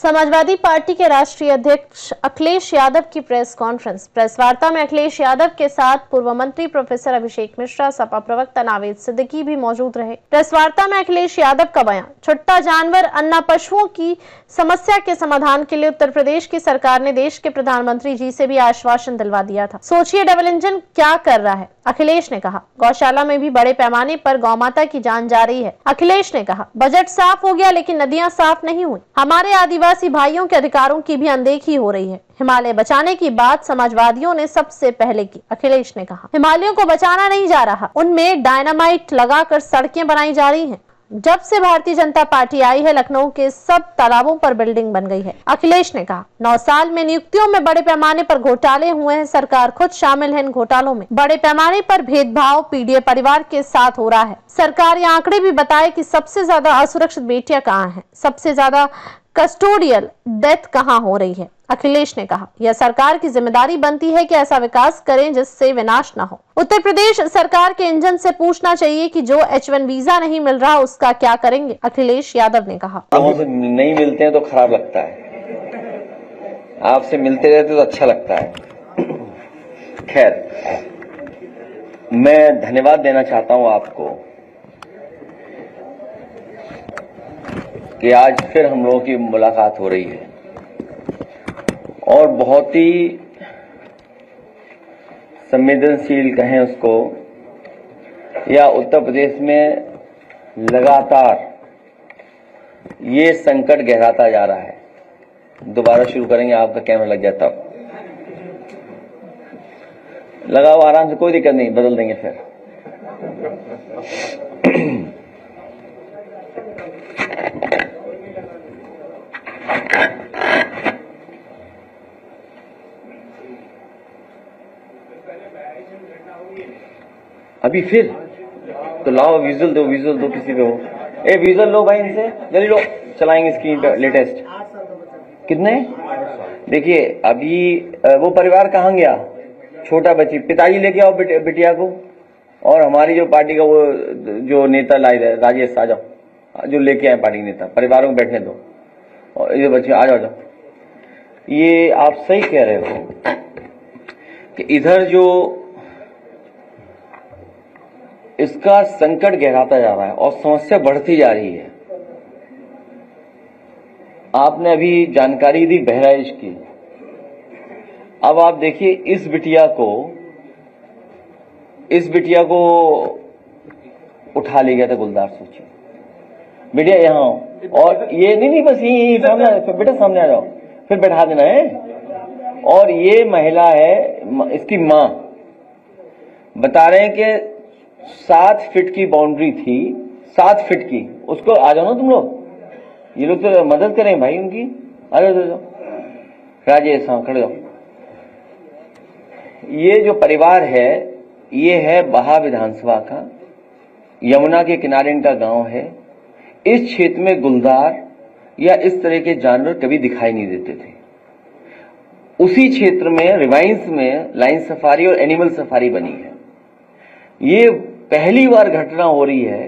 Samajwadi party के राष्ट्रीय अध्यक्ष अखिलेश यादव की प्रेस कॉन्फ्रेंस। प्रेस वार्ता में अखिलेश यादव के साथ पूर्व मंत्री प्रोफेसर अभिषेक मिश्रा, सपा प्रवक्ता नावेद सिद्दीकी भी मौजूद रहे। प्रेस वार्ता में अखिलेश यादव का बयान, छुट्टा जानवर अन्ना पशुओं की समस्या के समाधान के लिए उत्तर प्रदेश की सरकार ने देश के प्रधानमंत्री जी से भी आश्वासन दिलवा दिया था। सोचिए डबल इंजन क्या कर रहा है। अखिलेश ने कहा, गौशाला में भी बड़े पैमाने पर गौमाता की जान जा रही है। अखिलेश ने कहा, बजट साफ हो गया लेकिन नदियां साफ नहीं हुई। हमारे आदिवासी भाइयों के अधिकारों की भी अनदेखी हो रही है। हिमालय बचाने की बात समाजवादियों ने सबसे पहले की। अखिलेश ने कहा, हिमालयों को बचाना नहीं जा रहा, उनमें डायनामाइट लगाकर सड़कें बनाई जा रही हैं। जब से भारतीय जनता पार्टी आई है, लखनऊ के सब तालाबों पर बिल्डिंग बन गई है। अखिलेश ने कहा, 9 साल में नियुक्तियों में बड़े पैमाने पर घोटाले हुए हैं। सरकार खुद शामिल है इन घोटालों में। बड़े पैमाने पर भेदभाव पीड़ित परिवार के साथ हो रहा है। सरकार ये आंकड़े भी बताए कि सबसे ज्यादा असुरक्षित बेटियां कहाँ हैं, सबसे ज्यादा कस्टोडियल डेथ कहां हो रही है। अखिलेश ने कहा, यह सरकार की जिम्मेदारी बनती है कि ऐसा विकास करें जिससे विनाश ना हो। उत्तर प्रदेश सरकार के इंजन से पूछना चाहिए कि जो H1 वीजा नहीं मिल रहा उसका क्या करेंगे। अखिलेश यादव ने कहा, से नहीं मिलते हैं तो खराब लगता है, आपसे मिलते रहते तो अच्छा लगता है। खैर, मैं धन्यवाद देना चाहता हूं आपको कि आज फिर हम लोगों की मुलाकात हो रही है और बहुत ही संवेदनशील कहें उसको, या उत्तर प्रदेश में लगातार ये संकट गहराता जा रहा है। दोबारा शुरू करेंगे, आपका कैमरा लग जाए तब लगाओ, आराम से, कोई दिक्कत नहीं, बदल देंगे फिर। अभी फिर तो लाओ, विजुअल दो किसी पे हो। ए विजुअल लो भाई, इनसे जल्दी लो, चलाएंगे स्क्रीन पे लेटेस्ट। कितने? देखिए अभी वो परिवार कहाँ गया, छोटा बच्ची, पिताजी लेके आओ बिटिया को, और हमारी जो पार्टी का वो जो नेता लाए राजेश, आ जाओ, जो लेके आए पार्टी नेता, परिवारों को बैठने दो, और ये बच्चे आ जाओ। ये आप सही कह रहे हो कि इधर जो इसका संकट गहराता जा रहा है और समस्या बढ़ती जा रही है। आपने अभी जानकारी दी बहराइच की, अब आप देखिए इस बिटिया को उठा ले गया था गुलदार। सोचिए बिटिया यहाँ, और ये नहीं बस यही सामने, बेटा सामने आ जाओ, फिर बैठा देना है। और ये महिला है, इसकी माँ बता रहे हैं कि 7 फीट की बाउंड्री थी, 7 फीट की, उसको आ जाओ ना तुम लोग, ये लोग तो मदद करें भाई उनकी, आ जाओ राजेश, हाँ खड़े जाओ। ये जो परिवार है, ये है बहा विधानसभा का, यमुना के किनारे इनका गांव है। इस क्षेत्र में गुलदार या इस तरह के जानवर कभी दिखाई नहीं देते थे। उसी क्षेत्र में रिवाइंस में लाइन सफारी और एनिमल सफारी बनी है। ये पहली बार घटना हो रही है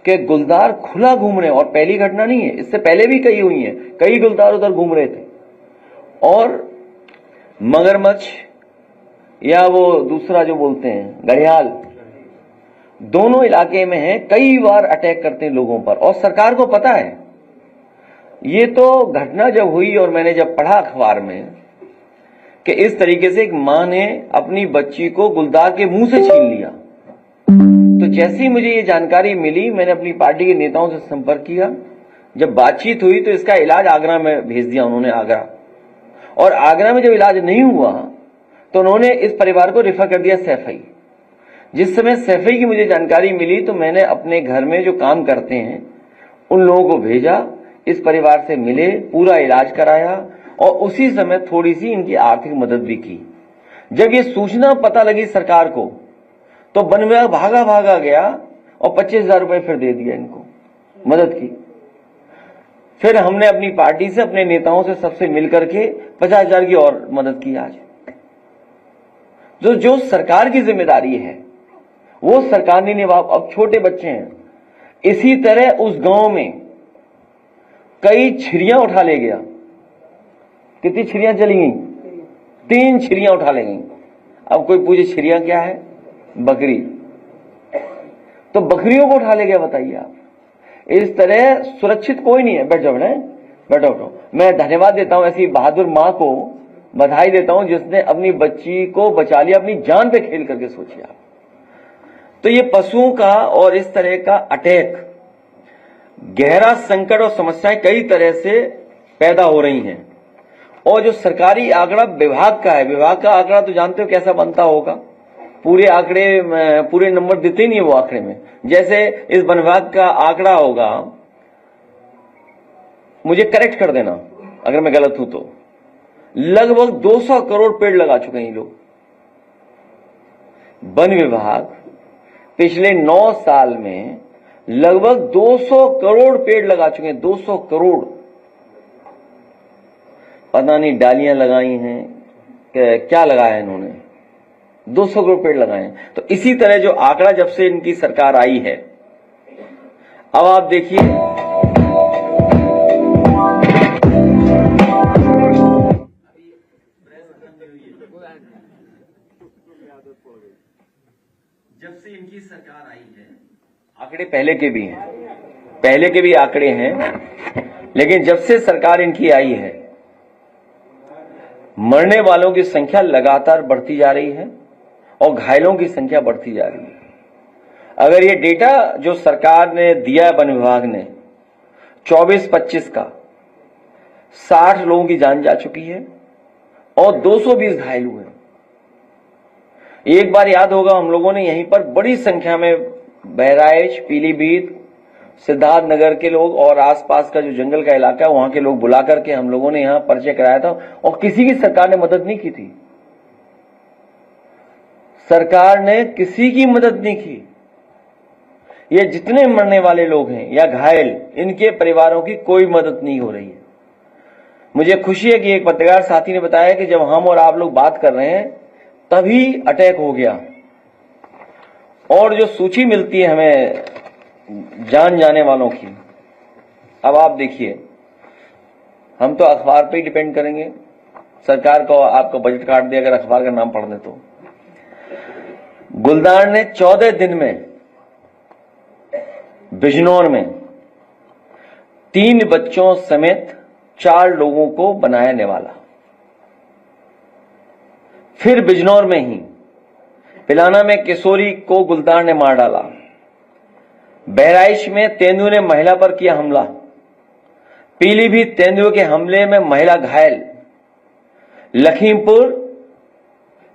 कि गुलदार खुला घूम रहे हैं, और पहली घटना नहीं है, इससे पहले भी कई हुई हैं, कई गुलदार उधर घूम रहे थे। और मगरमच्छ या वो दूसरा जो बोलते हैं घड़ियाल, दोनों इलाके में है, कई बार अटैक करते हैं लोगों पर, और सरकार को पता है। ये तो घटना जब हुई और मैंने जब पढ़ा अखबार में कि इस तरीके से एक मां ने अपनी बच्ची को गुलदार के मुंह से छीन लिया, तो जैसे ही मुझे ये जानकारी मिली, मैंने अपनी पार्टी के नेताओं से संपर्क किया। जब बातचीत हुई तो इसका इलाज आगरा में भेज दिया उन्होंने, आगरा। और आगरा में जब इलाज नहीं हुआ तो उन्होंने इस परिवार को रेफर कर दिया सैफई। जिस समय सैफई की मुझे जानकारी मिली तो मैंने अपने घर में जो काम करते हैं उन लोगों को भेजा, इस परिवार से मिले, पूरा इलाज कराया, और उसी समय थोड़ी सी इनकी आर्थिक मदद भी की। जब ये सूचना पता लगी सरकार को तो वन विभाग भागा गया और 25,000 रुपए फिर दे दिया इनको, मदद की। फिर हमने अपनी पार्टी से, अपने नेताओं से, सबसे मिलकर के 50,000 की और मदद की। आज जो सरकार की जिम्मेदारी है वो सरकार ने निभा। अब छोटे बच्चे हैं, इसी तरह उस गांव में कई छिड़ियां उठा ले गया, कितनी छिरियां चली गई? 3 छिरियां उठा ले गई। अब कोई पूछे छिरियां क्या है? बकरी। तो बकरियों को उठा ले गया, बताइए आप। इस तरह सुरक्षित कोई नहीं है। बैठ जाओ, बैठो। मैं धन्यवाद देता हूं ऐसी बहादुर मां को, बधाई देता हूं जिसने अपनी बच्ची को बचा लिया, अपनी जान पे खेल करके। सोचिए आप। तो ये पशुओं का और इस तरह का अटैक, गहरा संकट और समस्याएं कई तरह से पैदा हो रही हैं। और जो सरकारी आंकड़ा विभाग का है, विभाग का आंकड़ा तो जानते हो कैसा बनता होगा, पूरे आंकड़े, पूरे नंबर देते नहीं है वो आंकड़े में। जैसे इस वन विभाग का आंकड़ा होगा, मुझे करेक्ट कर देना अगर मैं गलत हूं तो, लगभग 200 करोड़ पेड़ लगा चुके हैं ये लोग। वन विभाग पिछले 9 साल में लगभग 200 करोड़ पेड़ लगा चुके हैं। 200 करोड़। पता नहीं डालियां लगाई हैं, क्या लगाया है इन्होंने, 200 करोड़ पेड़ लगाए हैं। तो इसी तरह जो आंकड़ा जब से इनकी सरकार आई है, अब आप देखिए, जब से इनकी सरकार आई है, आंकड़े पहले के भी हैं, पहले के भी आंकड़े हैं, लेकिन जब से सरकार इनकी आई है, मरने वालों की संख्या लगातार बढ़ती जा रही है और घायलों की संख्या बढ़ती जा रही है। अगर ये डेटा जो सरकार ने दिया है वन विभाग ने 24-25 का, 60 लोगों की जान जा चुकी है और 220 घायल हुए। एक बार याद होगा, हम लोगों ने यहीं पर बड़ी संख्या में बहराइच, पीलीभीत, सिद्धार्थनगर के लोग और आसपास का जो जंगल का इलाका है वहां के लोग बुला करके हम लोगों ने यहां परिचय कराया था और किसी की सरकार ने मदद नहीं की थी। सरकार ने किसी की मदद नहीं की। ये जितने मरने वाले लोग हैं या घायल, इनके परिवारों की कोई मदद नहीं हो रही है। मुझे खुशी है कि एक पत्रकार साथी ने बताया कि जब हम और आप लोग बात कर रहे हैं तभी अटैक हो गया। और जो सूची मिलती है हमें जान जाने वालों की, अब आप देखिए, हम तो अखबार पे ही डिपेंड करेंगे। सरकार को आपको बजट काट दिया अगर अखबार का नाम पढ़ दें तो। गुलदार ने 14 दिन में बिजनौर में 3 बच्चों समेत 4 लोगों को बनाया निवाला। फिर बिजनौर में ही पिलाना में किशोरी को गुलदार ने मार डाला। बहराइच में तेंदुए ने महिला पर किया हमला। पीलीभीत तेंदुए के हमले में महिला घायल। लखीमपुर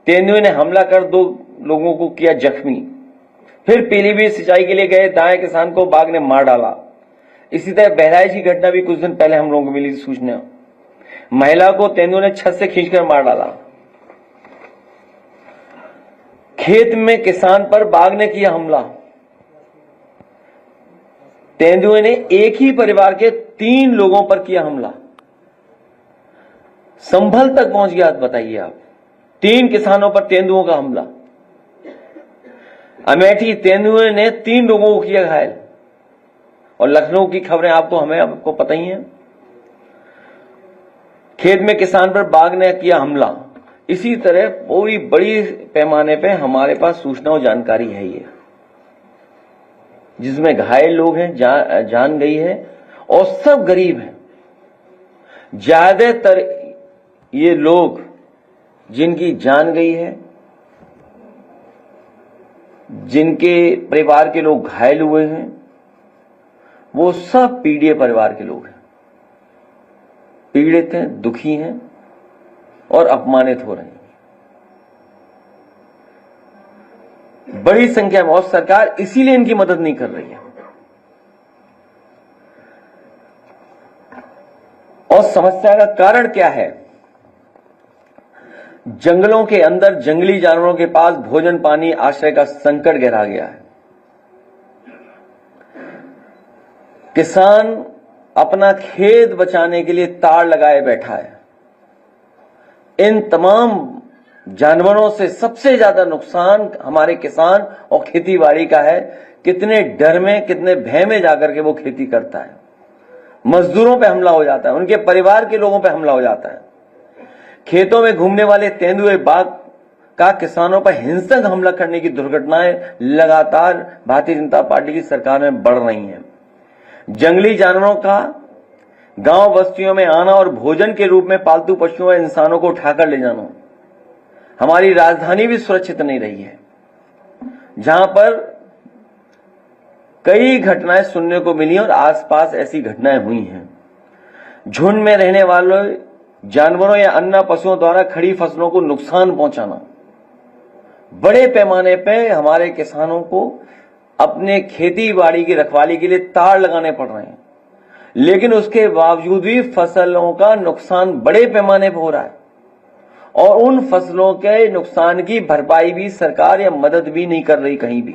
तेंदुए ने हमला कर 2 लोगों को किया जख्मी। फिर पीलीभीत सिंचाई के लिए गए दाएं किसान को बाघ ने मार डाला। इसी तरह बहराइच की घटना भी कुछ दिन पहले हम लोगों को मिली सूचना, महिला को तेंदुए ने छत से खींचकर मार डाला। खेत में किसान पर बाघ ने किया हमला। तेंदुए ने एक ही परिवार के 3 लोगों पर किया हमला। संभल तक पहुंच गया, बताइए आप, 3 किसानों पर तेंदुओं का हमला। अमेठी तेंदुए ने 3 लोगों को किया घायल। और लखनऊ की खबरें आपको पता ही है। खेत में किसान पर बाघ ने किया हमला। इसी तरह पूरी बड़ी पैमाने पे हमारे पास सूचना और जानकारी है ये, जिसमें घायल लोग हैं, जान गई है और सब गरीब हैं। ज्यादातर ये लोग जिनकी जान गई है, जिनके परिवार के लोग घायल हुए हैं, वो सब पीड़ित परिवार के लोग हैं, पीड़ित हैं, दुखी हैं और अपमानित हो रहे हैं बड़ी संख्या में। और सरकार इसीलिए इनकी मदद नहीं कर रही है। और समस्या का कारण क्या है? जंगलों के अंदर जंगली जानवरों के पास भोजन, पानी, आश्रय का संकट गहरा गया है। किसान अपना खेत बचाने के लिए तार लगाए बैठा है। इन तमाम जानवरों से सबसे ज्यादा नुकसान हमारे किसान और खेतीबाड़ी का है। कितने डर में, कितने भय में जाकर के वो खेती करता है। मजदूरों पे हमला हो जाता है, उनके परिवार के लोगों पे हमला हो जाता है। खेतों में घूमने वाले तेंदुए बाघ का किसानों पर हिंसक हमला करने की दुर्घटनाएं लगातार भारतीय जनता पार्टी की सरकार में बढ़ रही हैं। जंगली जानवरों का गांव बस्तियों में आना और भोजन के रूप में पालतू पशुओं और इंसानों को उठाकर ले जाना, हमारी राजधानी भी सुरक्षित नहीं रही है, जहां पर कई घटनाएं सुनने को मिली और आसपास ऐसी घटनाएं हुई हैं। झुंड में रहने वाले जानवरों या अन्य पशुओं द्वारा खड़ी फसलों को नुकसान पहुंचाना, बड़े पैमाने पर हमारे किसानों को अपने खेती बाड़ी की रखवाली के लिए तार लगाने पड़ रहे हैं, लेकिन उसके बावजूद भी फसलों का नुकसान बड़े पैमाने पर हो रहा है और उन फसलों के नुकसान की भरपाई भी सरकार या मदद भी नहीं कर रही कहीं भी।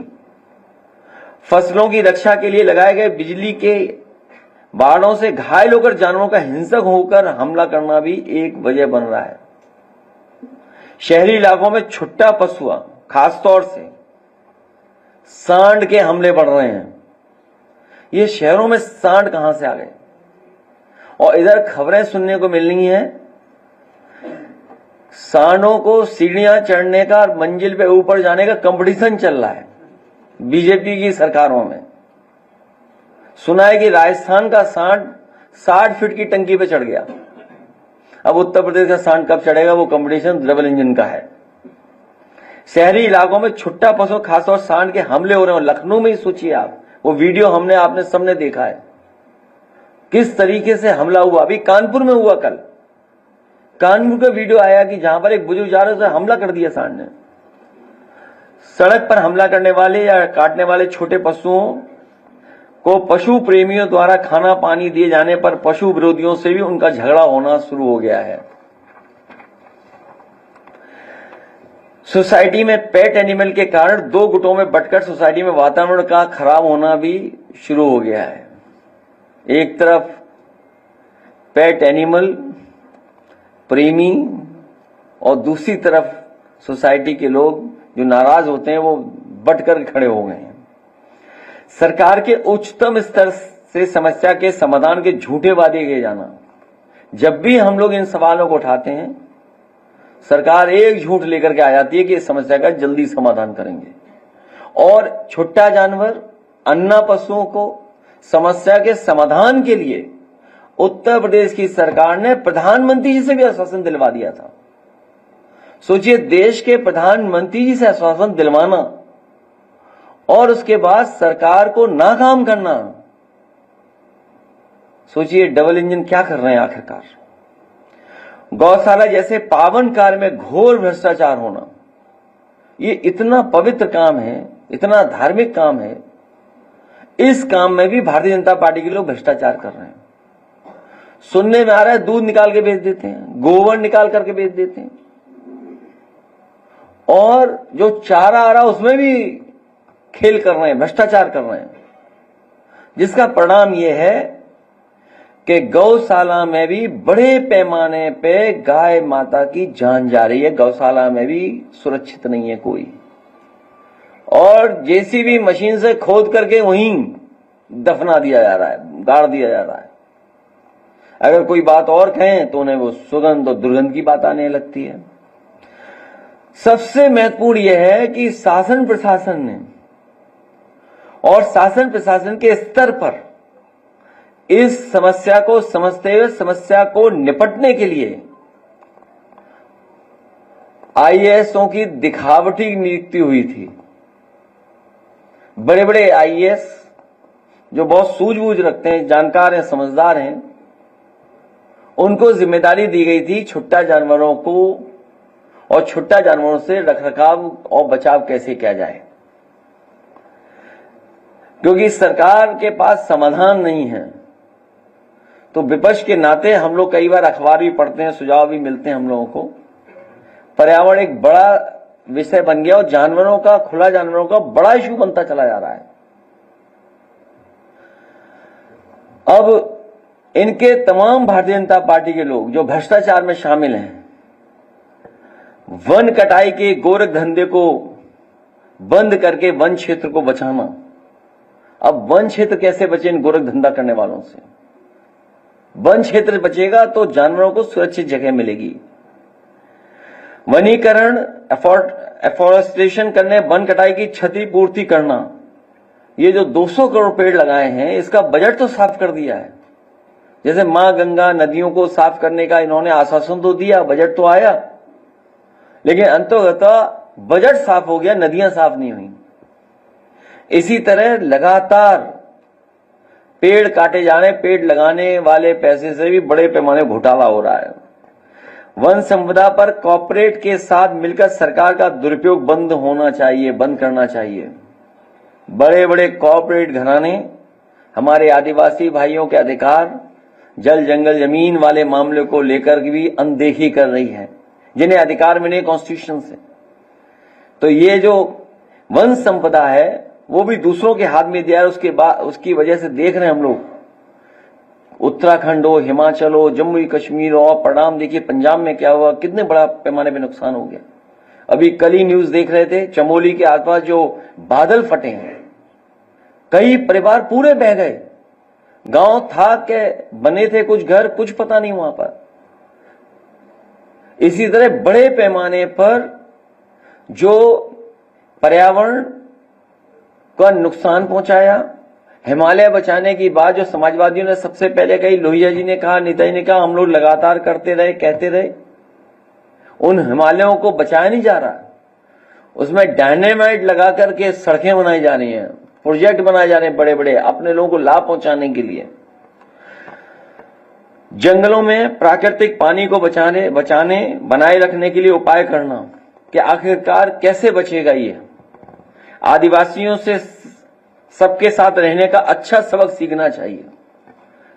फसलों की रक्षा के लिए लगाए गए बिजली के बाड़ों से घायल होकर जानवरों का हिंसक होकर हमला करना भी एक वजह बन रहा है। शहरी इलाकों में छुट्टा पशुआ, खासतौर से सांड के हमले बढ़ रहे हैं। ये शहरों में सांड कहां से आ गए? और इधर खबरें सुनने को मिल रही हैं, सांडों को सीढ़ियां चढ़ने का और मंजिल पे ऊपर जाने का कंपटीशन चल रहा है बीजेपी की सरकारों में। सुना है कि राजस्थान का सांड 60 फीट की टंकी पे चढ़ गया। अब उत्तर प्रदेश का सांड कब चढ़ेगा, वो कंपटीशन डबल इंजन का है। शहरी इलाकों में छुट्टा पशु खासतौर सांड के हमले हो रहे हैं। लखनऊ में ही सोचिए आप, वो वीडियो आपने सबने देखा है किस तरीके से हमला हुआ। अभी कानपुर में हुआ, कल कानपुर का वीडियो आया कि जहां पर एक बुजुर्ग जा रहे थे, हमला कर दिया सांड ने। सड़क पर हमला करने वाले या काटने वाले छोटे पशुओं को पशु प्रेमियों द्वारा खाना पानी दिए जाने पर पशु विरोधियों से भी उनका झगड़ा होना शुरू हो गया है। सोसाइटी में पेट एनिमल के कारण दो गुटों में बंटकर सोसाइटी में वातावरण का खराब होना भी शुरू हो गया है। एक तरफ पेट एनिमल प्रेमी और दूसरी तरफ सोसाइटी के लोग जो नाराज होते हैं वो बंटकर खड़े हो गए हैं। सरकार के उच्चतम स्तर से समस्या के समाधान के झूठे वादे किए जाना। जब भी हम लोग इन सवालों को उठाते हैं, सरकार एक झूठ लेकर के आ जाती है कि इस समस्या का जल्दी समाधान करेंगे। और छुट्टा जानवर, अन्ना पशुओं को समस्या के समाधान के लिए उत्तर प्रदेश की सरकार ने प्रधानमंत्री जी से भी आश्वासन दिलवा दिया था। सोचिए, देश के प्रधानमंत्री जी से आश्वासन दिलवाना और उसके बाद सरकार को नाकाम करना। सोचिए डबल इंजन क्या कर रहे हैं आखिरकार। गौशाला जैसे पावन कार्य में घोर भ्रष्टाचार होना, ये इतना पवित्र काम है, इतना धार्मिक काम है, इस काम में भी भारतीय जनता पार्टी के लोग भ्रष्टाचार कर रहे हैं। सुनने में आ रहा है दूध निकाल के बेच देते हैं, गोबर निकाल करके बेच देते हैं, और जो चारा आ रहा उसमें भी खेल कर रहे हैं, भ्रष्टाचार कर रहे हैं, जिसका परिणाम यह है कि गौशाला में भी बड़े पैमाने पे गाय माता की जान जा रही है। गौशाला में भी सुरक्षित नहीं है कोई, और जेसीबी मशीन से खोद करके वहीं दफना दिया जा रहा है, गाड़ दिया जा रहा है। अगर कोई बात और कहें तो उन्हें वो सुगंध और दुर्गंध की बात आने लगती है। सबसे महत्वपूर्ण यह है कि शासन प्रशासन ने और शासन प्रशासन के स्तर पर इस समस्या को समझते हुए समस्या को निपटने के लिए आईएएसओं की दिखावटी नियुक्ति हुई थी। बड़े बड़े आईएएस जो बहुत सूझबूझ रखते हैं, जानकार हैं, समझदार हैं, उनको जिम्मेदारी दी गई थी छुट्टा जानवरों को और छुट्टा जानवरों से रखरखाव और बचाव कैसे किया जाए। क्योंकि सरकार के पास समाधान नहीं है, तो विपक्ष के नाते हम लोग कई बार अखबार भी पढ़ते हैं, सुझाव भी मिलते हैं हम लोगों को। पर्यावरण एक बड़ा विषय बन गया और जानवरों का, खुला जानवरों का बड़ा इशू बनता चला जा रहा है। अब इनके तमाम भारतीय जनता पार्टी के लोग जो भ्रष्टाचार में शामिल हैं, वन कटाई के गोरख धंधे को बंद करके वन क्षेत्र को बचाना। अब वन क्षेत्र कैसे बचे इन गोरख धंधा करने वालों से? वन क्षेत्र बचेगा तो जानवरों को सुरक्षित जगह मिलेगी, वनीकरण, एफोरेस्टेशन करने, वन कटाई की क्षतिपूर्ति करना, ये जो 200 करोड़ पेड़ लगाए हैं इसका बजट तो साफ कर दिया है। जैसे मां गंगा नदियों को साफ करने का इन्होंने आश्वासन तो दिया, बजट तो आया, लेकिन अंततः बजट साफ हो गया, नदियां साफ नहीं हुई। इसी तरह लगातार पेड़ काटे जा रहे हैं, पेड़ लगाने वाले पैसे से भी बड़े पैमाने घोटाला हो रहा है। वन संपदा पर कॉर्पोरेट के साथ मिलकर सरकार का दुरुपयोग बंद होना चाहिए, बंद करना चाहिए। बड़े बड़े कॉर्पोरेट घराने हमारे आदिवासी भाइयों के अधिकार, जल जंगल जमीन वाले मामले को लेकर भी अनदेखी कर रही है, जिन्हें अधिकार मिले कॉन्स्टिट्यूशन से। तो ये जो वन संपदा है वो भी दूसरों के हाथ में दिया है। उसके बाद उसकी वजह से देख रहे हैं हम लोग, उत्तराखंड हो, हिमाचल हो, जम्मू कश्मीर हो, परिणाम देखिए पंजाब में क्या हुआ, कितने बड़ा पैमाने पे नुकसान हो गया। अभी कल ही न्यूज देख रहे थे, चमोली के आसपास जो बादल फटे हैं, कई परिवार पूरे बह गए। गांव था के बने थे कुछ घर, कुछ पता नहीं वहां पर। इसी तरह बड़े पैमाने पर जो पर्यावरण का नुकसान पहुंचाया, हिमालय बचाने की बात जो समाजवादियों ने सबसे पहले कही, लोहिया जी ने कहा, नेताजी ने कहा, हम लोग लगातार करते रहे, कहते रहे, उन हिमालयों को बचाया नहीं जा रहा। उसमें डायनेमाइट लगा करके सड़कें बनाई जा रही हैं, प्रोजेक्ट बनाए जा रहे हैं बड़े बड़े, अपने लोगों को लाभ पहुंचाने के लिए। जंगलों में प्राकृतिक पानी को बचाने बनाए रखने के लिए उपाय करना कि आखिरकार कैसे बचेगा ये। आदिवासियों से सबके साथ रहने का अच्छा सबक सीखना चाहिए।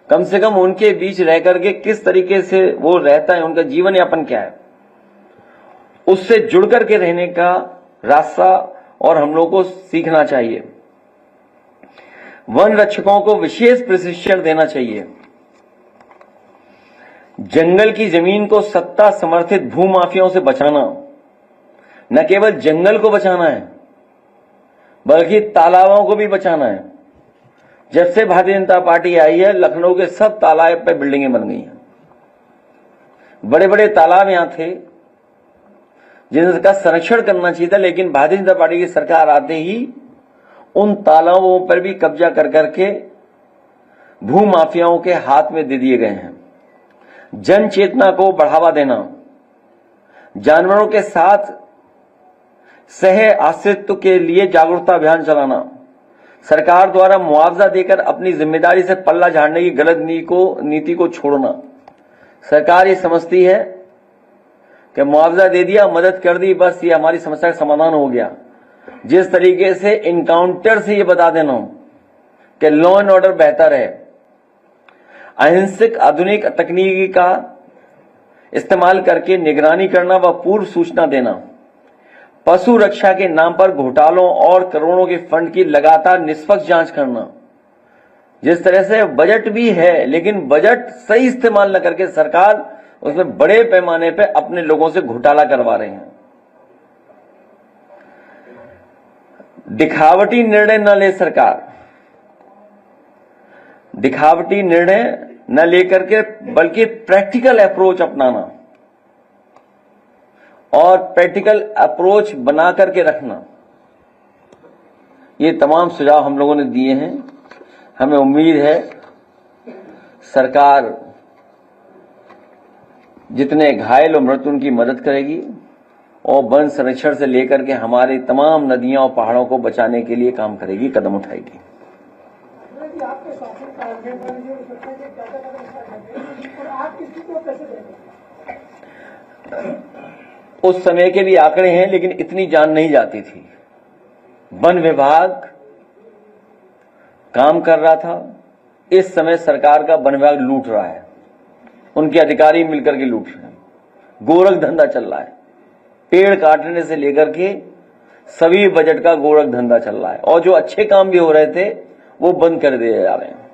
कम से कम उनके बीच रह करके किस तरीके से वो रहता है, उनका जीवन यापन क्या है, उससे जुड़ करके रहने का रास्ता और हम लोग को सीखना चाहिए। वन रक्षकों को विशेष प्रशिक्षण देना चाहिए। जंगल की जमीन को सत्ता समर्थित भूमाफियाओं से बचाना, न केवल जंगल को बचाना है बल्कि तालाबों को भी बचाना है। जब से भारतीय जनता पार्टी आई है, लखनऊ के सब तालाब पे बिल्डिंगें बन गई हैं। बड़े बड़े तालाब यहां थे जिनका संरक्षण करना चाहिए था, लेकिन भारतीय जनता पार्टी की सरकार आते ही उन तालाबों पर भी कब्जा कर करके भूमाफियाओं के हाथ में दे दिए गए हैं। जन चेतना को बढ़ावा देना, जानवरों के साथ सह अस्तित्व के लिए जागरूकता अभियान चलाना, सरकार द्वारा मुआवजा देकर अपनी जिम्मेदारी से पल्ला झाड़ने की गलत नीति को छोड़ना। सरकार ये समझती है कि मुआवजा दे दिया, मदद कर दी, बस ये हमारी समस्या का समाधान हो गया। जिस तरीके से इनकाउंटर से ये बता देना कि लॉ एंड ऑर्डर बेहतर है, अहिंसक आधुनिक तकनीकी का इस्तेमाल करके निगरानी करना व पूर्व सूचना देना, पशु रक्षा के नाम पर घोटालों और करोड़ों के फंड की लगातार निष्पक्ष जांच करना। जिस तरह से बजट भी है, लेकिन बजट सही इस्तेमाल न करके सरकार उसमें बड़े पैमाने पे अपने लोगों से घोटाला करवा रहे हैं। दिखावटी निर्णय न ले सरकार, दिखावटी निर्णय न लेकर के बल्कि प्रैक्टिकल अप्रोच अपनाना और प्रैक्टिकल अप्रोच बना करके रखना, ये तमाम सुझाव हम लोगों ने दिए हैं। हमें उम्मीद है सरकार जितने घायल और मृत उनकी मदद करेगी और वन संरक्षण से लेकर के हमारी तमाम नदियों और पहाड़ों को बचाने के लिए काम करेगी, कदम उठाएगी। उस समय के भी आंकड़े हैं, लेकिन इतनी जान नहीं जाती थी। वन विभाग काम कर रहा था, इस समय सरकार का वन विभाग लूट रहा है, उनके अधिकारी मिलकर के लूट रहे हैं, गोरख धंधा चल रहा है। पेड़ काटने से लेकर के सभी बजट का गोरख धंधा चल रहा है, और जो अच्छे काम भी हो रहे थे वो बंद कर दिए जा रहे हैं।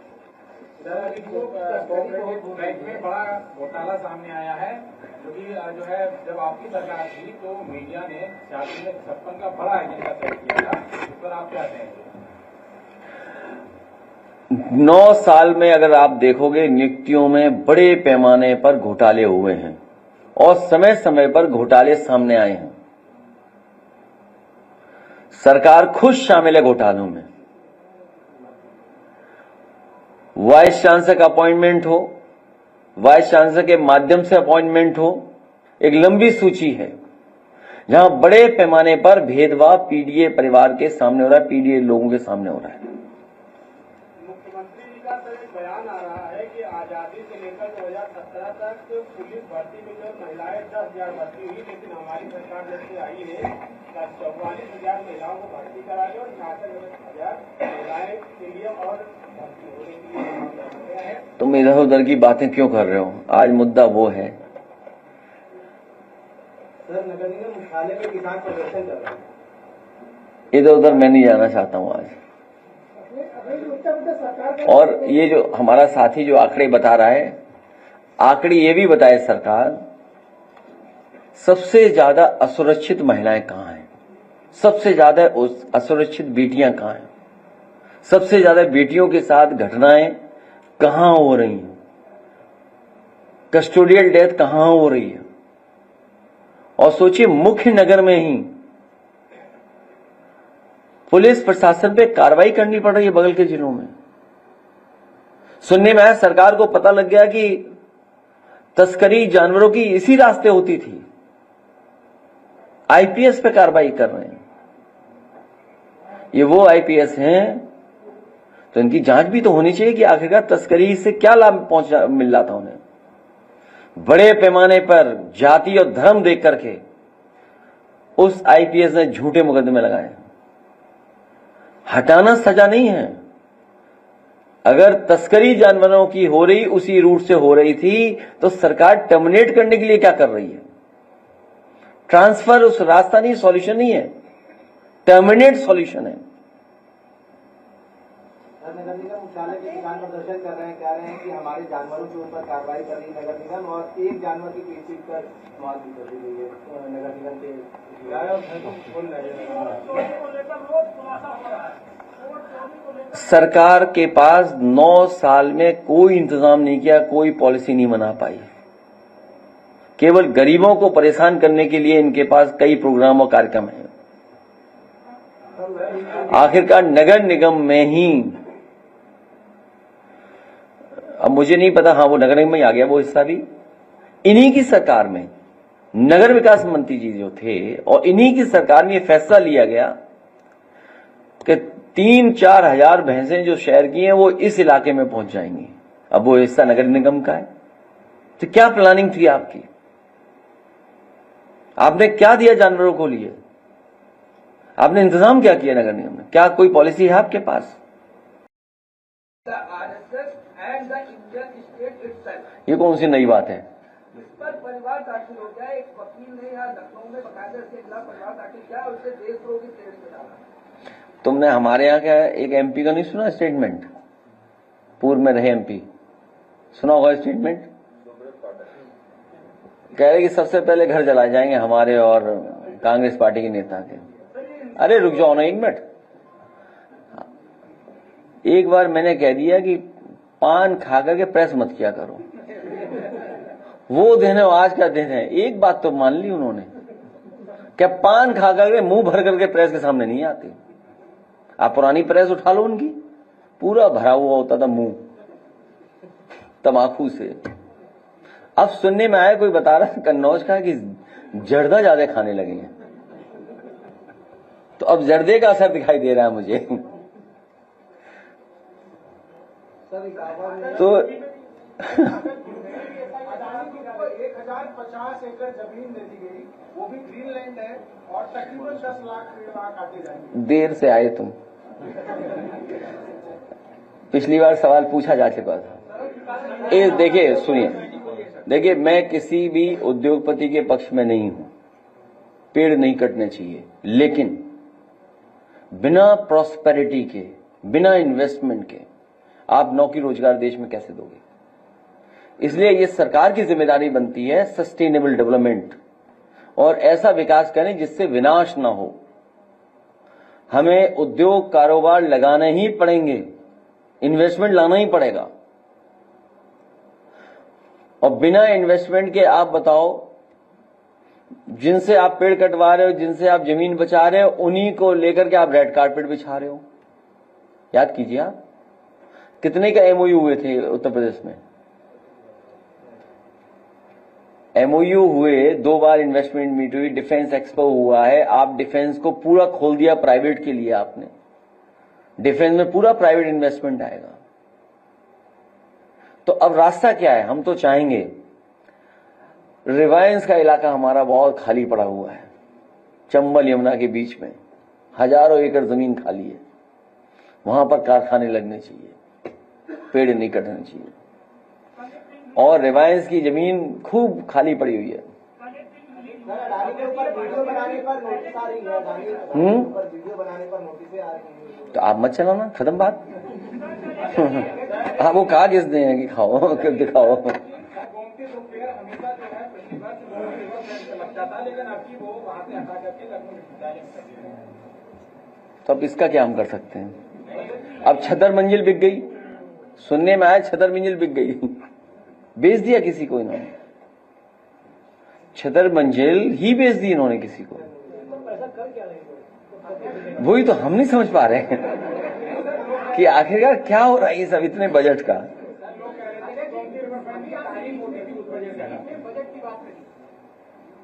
बड़ा घोटाला सामने आया है, जो है जब आपकी सरकार थी तो मीडिया ने 56 का बड़ा एजेंडा तय किया था, इस पर आप क्या कहेंगे? 9 साल में अगर आप देखोगे नियुक्तियों में बड़े पैमाने पर घोटाले हुए हैं। और समय समय पर घोटाले सामने आए हैं। सरकार खुद शामिल है घोटालों में। वाइस चांसलर का अपॉइंटमेंट हो, वाइस चांसलर के माध्यम से अपॉइंटमेंट हो, एक लंबी सूची है जहां बड़े पैमाने पर भेदभाव पीडीए परिवार के सामने हो रहा है, पीडीए लोगों के सामने हो रहा है। मुख्यमंत्री जी का तो एक बयान आ रहा है कि आजादी से लेकर 2017 तक पुलिस भर्ती में जो महिलाएं 10,000 भर्ती हुई, लेकिन हमारी सरकार जब से आई है 44,000 महिलाओं को भर्ती करा दी और 66,000 महिलाएं के लिए और भर्ती होने के लिए है। तुम इधर उधर की बातें क्यों कर रहे हो? आज मुद्दा वो है। सर, नगर निगम मुख्यालय में किसान प्रदर्शन कर रहे हैं। इधर उधर मैं नहीं जाना चाहता हूं आज। और ये जो हमारा साथी जो आंकड़े बता रहा है, आंकड़े ये भी बताए सरकार, सबसे ज्यादा असुरक्षित महिलाएं कहां हैं, सबसे ज्यादा असुरक्षित बेटियां कहां हैं, सबसे ज्यादा बेटियों के साथ घटनाएं कहां हो रही हैं, कस्टोडियल डेथ कहां हो रही है। और सोचिए, मुख्य नगर में ही पुलिस प्रशासन पे कार्रवाई करनी पड़ रही है बगल के जिलों में। सुनने में आया सरकार को पता लग गया कि तस्करी जानवरों की इसी रास्ते होती थी। आईपीएस पे कार्रवाई कर रहे हैं। ये वो आईपीएस हैं तो इनकी जांच भी तो होनी चाहिए कि आखिरकार तस्करी से क्या लाभ मिल रहा था उन्हें। बड़े पैमाने पर जाति और धर्म देख करके उस आईपीएस ने झूठे मुकदमे लगाए। हटाना सजा नहीं है। अगर तस्करी जानवरों की हो रही, उसी रूट से हो रही थी, तो सरकार टर्मिनेट करने के लिए क्या कर रही है? ट्रांसफर उस रास्ता नहीं, सॉल्यूशन नहीं है, टर्मिनेट सॉल्यूशन है। नगर निगम मुख्यालय के किसान प्रदर्शन कर रहे हैं, कह रहे हैं कि हमारे जानवरों के ऊपर कार्रवाई कर रही है नगर निगम, और एक जानवर की पीट कर मौत भी कर दी गई है नगर निगम के। सरकार के पास 9 साल में कोई इंतजाम नहीं किया, कोई पॉलिसी नहीं बना पाई। केवल गरीबों को परेशान करने के लिए इनके पास कई प्रोग्राम और कार्यक्रम हैं। आखिरकार नगर निगम में ही, अब मुझे नहीं पता, हाँ वो नगर निगम में आ गया वो हिस्सा भी, इन्हीं की सरकार में नगर विकास मंत्री जी जो थे, और इन्हीं की सरकार में यह फैसला लिया गया कि 3-4 हजार भैंसें जो शहर की हैं वो इस इलाके में पहुंच जाएंगी। अब वो हिस्सा नगर निगम का है। तो क्या प्लानिंग थी आपकी? आपने क्या दिया जानवरों को लिए? आपने इंतजाम क्या किया नगर निगम में? क्या कोई पॉलिसी है आपके पास? ये कौन सी नई बात है? पर परिवार दाखिल हो गया, एक वकील ने यहाँ लखनऊ में बकायदा इसके खिलाफ परिवार दाखिल किया और उसे देशद्रोह की केस में डाला। तुमने हमारे यहाँ क्या एक एमपी का नहीं सुना स्टेटमेंट? पूर्व में रहे एमपी, सुना होगा स्टेटमेंट? कह रहे कि सबसे पहले घर जलाए जाएंगे हमारे और कांग्रेस पार्टी के नेता के। अरे रुक जाओ ना एक मिनट। एक बार मैंने कह दिया कि पान खा करके प्रेस मत किया करो, वो दिन है, आज का दिन है। एक बात तो मान ली उन्होंने, क्या पान खा करके मुंह भर करके प्रेस के सामने नहीं आते। आप पुरानी प्रेस उठा लो, उनकी पूरा भरा हुआ होता था मुंह तमाकू से। अब सुनने में आया, कोई बता रहा कन्नौज का कि जर्दा ज्यादा खाने लगे हैं, तो अब जर्दे का असर दिखाई दे रहा है मुझे। तो 1050 एकड़ जमीन दे दी गई, वो भी ग्रीनलैंड है, और तकरीबन 10 लाख काटे जाएंगे। देर से आए तुम, पिछली बार सवाल पूछा जा चुका था। ये देखिए, सुनिए, देखिए, मैं किसी भी उद्योगपति के पक्ष में नहीं हूं। पेड़ नहीं कटने चाहिए, लेकिन बिना प्रॉस्पेरिटी के, बिना इन्वेस्टमेंट के आप नौकरी रोजगार देश में कैसे दोगे? इसलिए ये सरकार की जिम्मेदारी बनती है सस्टेनेबल डेवलपमेंट, और ऐसा विकास करें जिससे विनाश ना हो। हमें उद्योग कारोबार लगाने ही पड़ेंगे, इन्वेस्टमेंट लाना ही पड़ेगा। और बिना इन्वेस्टमेंट के आप बताओ जिनसे आप पेड़ कटवा रहे हो, जिनसे आप जमीन बचा रहे हो, उन्हीं को लेकर के आप रेड कारपेट बिछा रहे हो। याद कीजिए आप कितने का एमओयू हुए थे उत्तर प्रदेश में। एमओयू हुए, 2 बार इन्वेस्टमेंट मीट हुई, डिफेंस एक्सपो हुआ है। आप डिफेंस को पूरा खोल दिया प्राइवेट के लिए। आपने डिफेंस में पूरा प्राइवेट इन्वेस्टमेंट आएगा। तो अब रास्ता क्या है? हम तो चाहेंगे, रिलायंस का इलाका हमारा बहुत खाली पड़ा हुआ है, चंबल यमुना के बीच में हजारों एकड़ जमीन खाली है। वहां पर कारखाने लगने चाहिए, पेड़ नहीं कटने चाहिए। और रिलायंस की जमीन खूब खाली पड़ी हुई है। वीडियो बनाने पर नोटिस आ रही है, वीडियो बनाने पर नोटिस आ रही है। तो आप मत चलाना, खत्म बात। हाँ, वो कहा किसने है कि खाओ दिखाओ। गोमती ग्रुप फेयर हमेशा जो है प्रतिवर्ष लगता था, लेकिन अभी वो वहां से हटा करके लखनऊ। तो अब इसका क्या हम कर सकते हैं? अब छतर मंजिल बिक गई, सुनने में आया छतर मंजिल बिक गई, बेच दिया किसी को इन्होंने। छतर मंजिल ही बेच दी इन्होंने किसी को। वही तो हम नहीं समझ पा रहे हैं कि आखिरकार क्या हो रहा है ये सब इतने बजट का।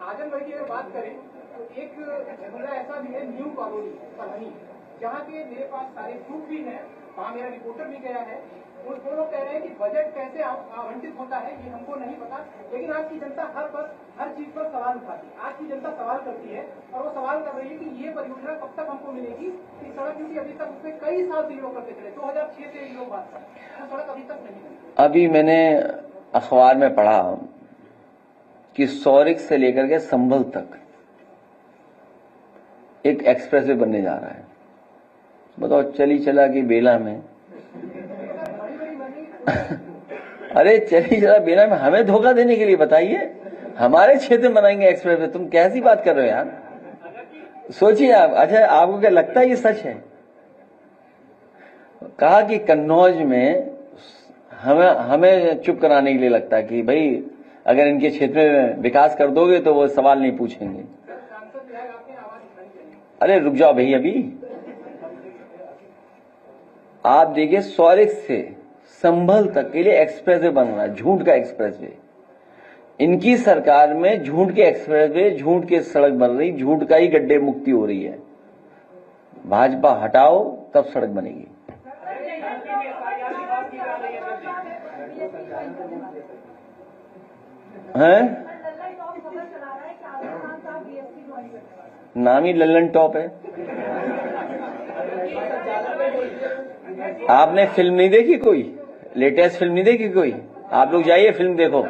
आजमगढ़ की अगर बात करें तो एक जगह ऐसा भी है, न्यू कॉलोनी परभनी, जहाँ के मेरे पास सारे प्रूफ भी हैं, वहाँ मेरा रिपोर्टर भी गया है। वो लोग कह रहे हैं कि बजट कैसे आवंटित होता है ये हमको नहीं पता, लेकिन आज की जनता हर चीज पर सवाल उठाती है। आज की जनता सवाल करती है और वो सवाल कर रही है कि ये परियोजना कब तक हमको मिलेगी। इस सड़क, क्योंकि अभी तक उसमें कई साल से लोग करते चले, 2006 से लोग बात कर, वो सड़क अभी तक नहीं मिली। अभी मैंने अखबार में पढ़ा कि सौरिक से लेकर के संभल तक एक एक्सप्रेसवे बनने जा रहा है। बताओ, चली चला की बेला में अरे चली चला बेला में हमें धोखा देने के लिए, बताइए हमारे क्षेत्र में बनाएंगे एक्सप्रेसवे। तुम कैसी बात कर रहे हो यार? सोचिए आप। अच्छा, आपको क्या लगता है ये सच है? कहा कि कन्नौज में हमें चुप कराने के लिए लगता है कि भाई अगर इनके क्षेत्र में विकास कर दोगे तो वो सवाल नहीं पूछेंगे। अरे रुक जाओ भाई, अभी आप देखिए, सौरिक से संभल तक के लिए एक्सप्रेसवे बन रहा है, झूठ का एक्सप्रेसवे। इनकी सरकार में झूठ के एक्सप्रेसवे, झूठ के सड़क बन रही, झूठ का ही गड्ढे मुक्ति हो रही है। भाजपा हटाओ तब सड़क बनेगी। हैं? नाम ही लल्लन टॉप है। आपने फिल्म नहीं देखी कोई? लेटेस्ट फिल्म नहीं देखी कोई? आप लोग जाइए फिल्म देखो,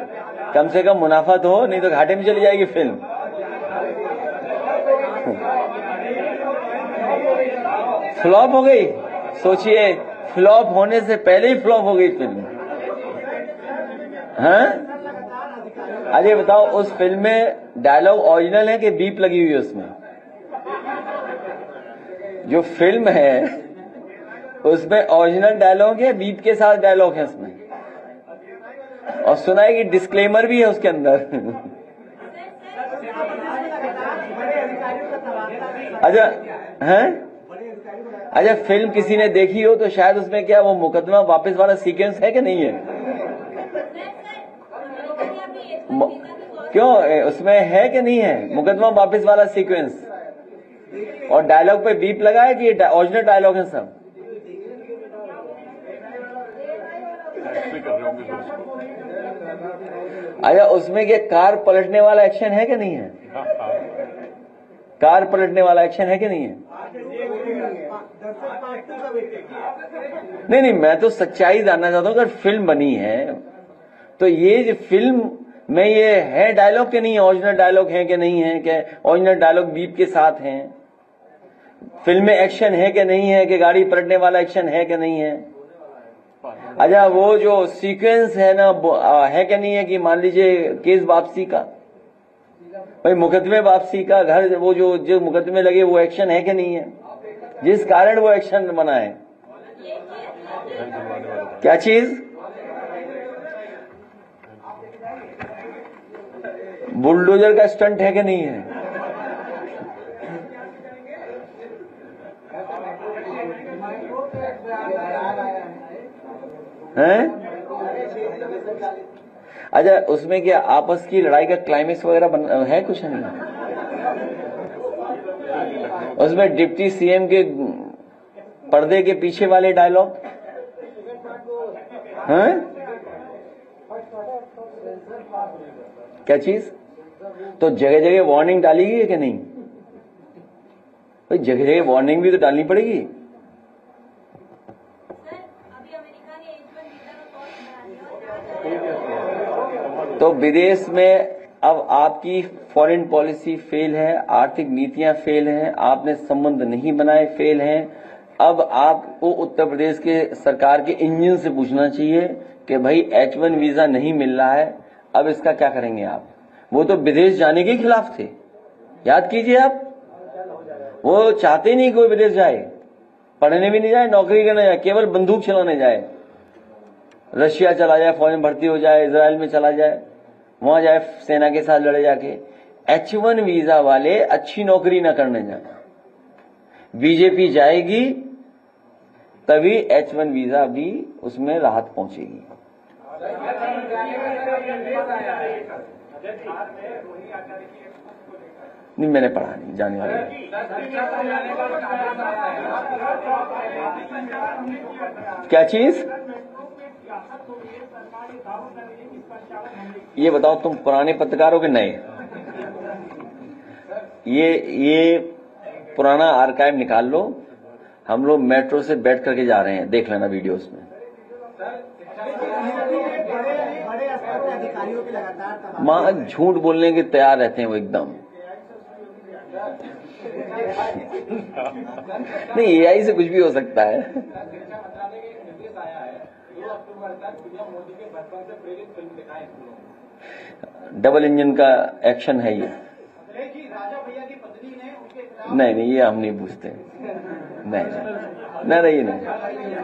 कम से कम मुनाफा तो हो, नहीं तो घाटे में चली जाएगी फिल्म। फ्लॉप हो गई। सोचिए, फ्लॉप होने से पहले ही फ्लॉप हो गई फिल्म। हैं? अरे बताओ, उस फिल्म में डायलॉग ओरिजिनल है कि बीप लगी हुई है उसमें? जो फिल्म है उसमें ओरिजिनल डायलॉग है, बीप के साथ डायलॉग है उसमें। और सुना है कि डिस्क्लेमर भी है उसके अंदर। अच्छा हैं? अच्छा, फिल्म किसी ने देखी हो तो शायद उसमें क्या वो मुकदमा वापस वाला सीक्वेंस है कि नहीं है? क्यों, उसमें है कि नहीं है मुकदमा वापस वाला सीक्वेंस? और डायलॉग पे बीप लगा है कि ये ओरिजिनल डायलॉग है सब? अच्छा, उसमें क्या कार पलटने वाला एक्शन है कि नहीं है? कार पलटने वाला एक्शन है कि नहीं है? नहीं, मैं तो सच्चाई जानना चाहता हूं। अगर फिल्म बनी है तो ये जो फिल्म में ये है डायलॉग के नहीं है, ओरिजिनल डायलॉग है कि नहीं है, क्या ओरिजिनल डायलॉग बीप के साथ हैं? फिल्म में एक्शन है कि नहीं है, कि गाड़ी पलटने वाला एक्शन है कि नहीं है? अच्छा, वो जो सीक्वेंस है ना, है कि नहीं है कि मान लीजिए केस वापसी का, भाई मुकदमे वापसी का, घर वो जो मुकदमे लगे वो एक्शन है कि नहीं है, जिस कारण वो एक्शन बना है? क्या चीज? बुलडोजर का स्टंट है कि नहीं है? हैं? अच्छा, उसमें क्या आपस की लड़ाई का क्लाइमेक्स वगैरह है? कुछ नहीं। उसमें डिप्टी सीएम के पर्दे के पीछे वाले डायलॉग हैं? क्या चीज? तो जगह जगह वार्निंग डाली गई है कि नहीं? भाई जगह जगह वार्निंग भी तो डालनी पड़ेगी। तो विदेश में अब आपकी फॉरेन पॉलिसी फेल है, आर्थिक नीतियां फेल हैं, आपने संबंध नहीं बनाए, फेल हैं। अब आपको उत्तर प्रदेश के सरकार के इंजन से पूछना चाहिए कि भाई H1 वीजा नहीं मिल रहा है, अब इसका क्या करेंगे आप? वो तो विदेश जाने के खिलाफ थे, याद कीजिए आप। वो चाहते नहीं कोई विदेश जाए, पढ़ने भी नहीं जाए, नौकरी करने जाए, केवल बंदूक चलाने जाए, रशिया चला जाए, फौज में भर्ती हो जाए, इजराइल में चला जाए, वहां जाए सेना के साथ लड़े जाके। H1 वीजा वाले अच्छी नौकरी ना करने जाए। बीजेपी जाएगी तभी H1 वीजा भी उसमें राहत पहुंचेगी। नहीं, मैंने पढ़ा नहीं, जाने वाले। क्या चीज? ये बताओ, तुम पुराने पत्रकार हो कि नए? ये पुराना आर्काइव निकाल लो, हम लोग मेट्रो से बैठ करके जा रहे हैं, देख लेना वीडियोस में। मां झूठ बोलने के तैयार रहते हैं वो एकदम। नहीं, AI से कुछ भी हो सकता है। डबल इंजन का एक्शन है ये। नहीं, ये हम नहीं पूछते। नहीं,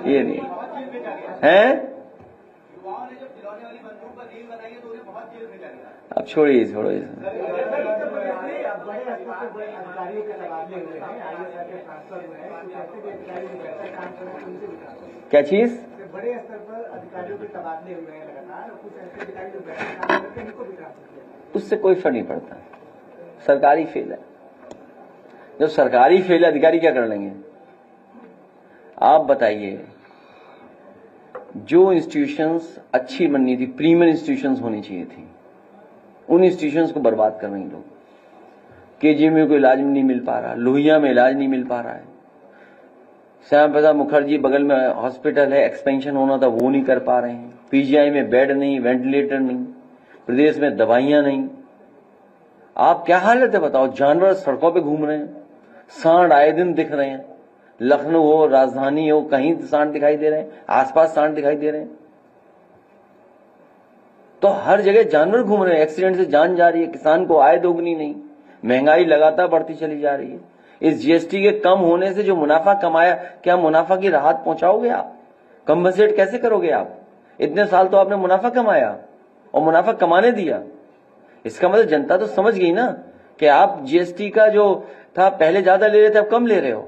ये नहीं है। अब छोड़िए। क्या चीज? बड़े स्तर पर अधिकारियों के तबादले हुए हैं लगातार, और कुछ ऐसे अधिकारी जो बैठे काम करते हैं, इनको भी ट्रांसफर किया। उससे कोई फर्क नहीं पड़ता, सरकारी फेल है। जब सरकारी फेल है, अधिकारी क्या कर लेंगे? आप बताइए, जो इंस्टीट्यूशंस अच्छी बननी थी, प्रीमियर इंस्टीट्यूशंस होनी चाहिए थी, उन इंस्टीट्यूशंस को बर्बाद कर रहे हैं लोग। KGM में कोई इलाज नहीं मिल पा रहा, लोहिया में इलाज नहीं मिल पा रहा है, श्याम प्रसाद मुखर्जी बगल में हॉस्पिटल है, एक्सपेंशन होना था वो नहीं कर पा रहे हैं, PGI में बेड नहीं, वेंटिलेटर नहीं, प्रदेश में दवाइयां नहीं। आप क्या हालत है बताओ? जानवर सड़कों पे घूम रहे हैं, सांड आए दिन दिख रहे हैं, लखनऊ हो, राजधानी हो, कहीं सांड दिखाई दे रहे हैं, आसपास सांड दिखाई दे रहे हैं। तो हर जगह जानवर घूम रहे हैं, एक्सीडेंट से जान जा रही है, किसान को आय दोगुनी नहीं, महंगाई लगातार बढ़ती चली जा रही है। इस GST के कम होने से जो मुनाफा कमाया, क्या मुनाफा की राहत पहुंचाओगे आप? कंपनसेट कैसे करोगे आप? इतने साल तो आपने मुनाफा कमाया और मुनाफा कमाने दिया। इसका मतलब जनता तो समझ गई ना कि आप GST का जो था पहले ज्यादा ले रहे थे, अब कम ले रहे हो।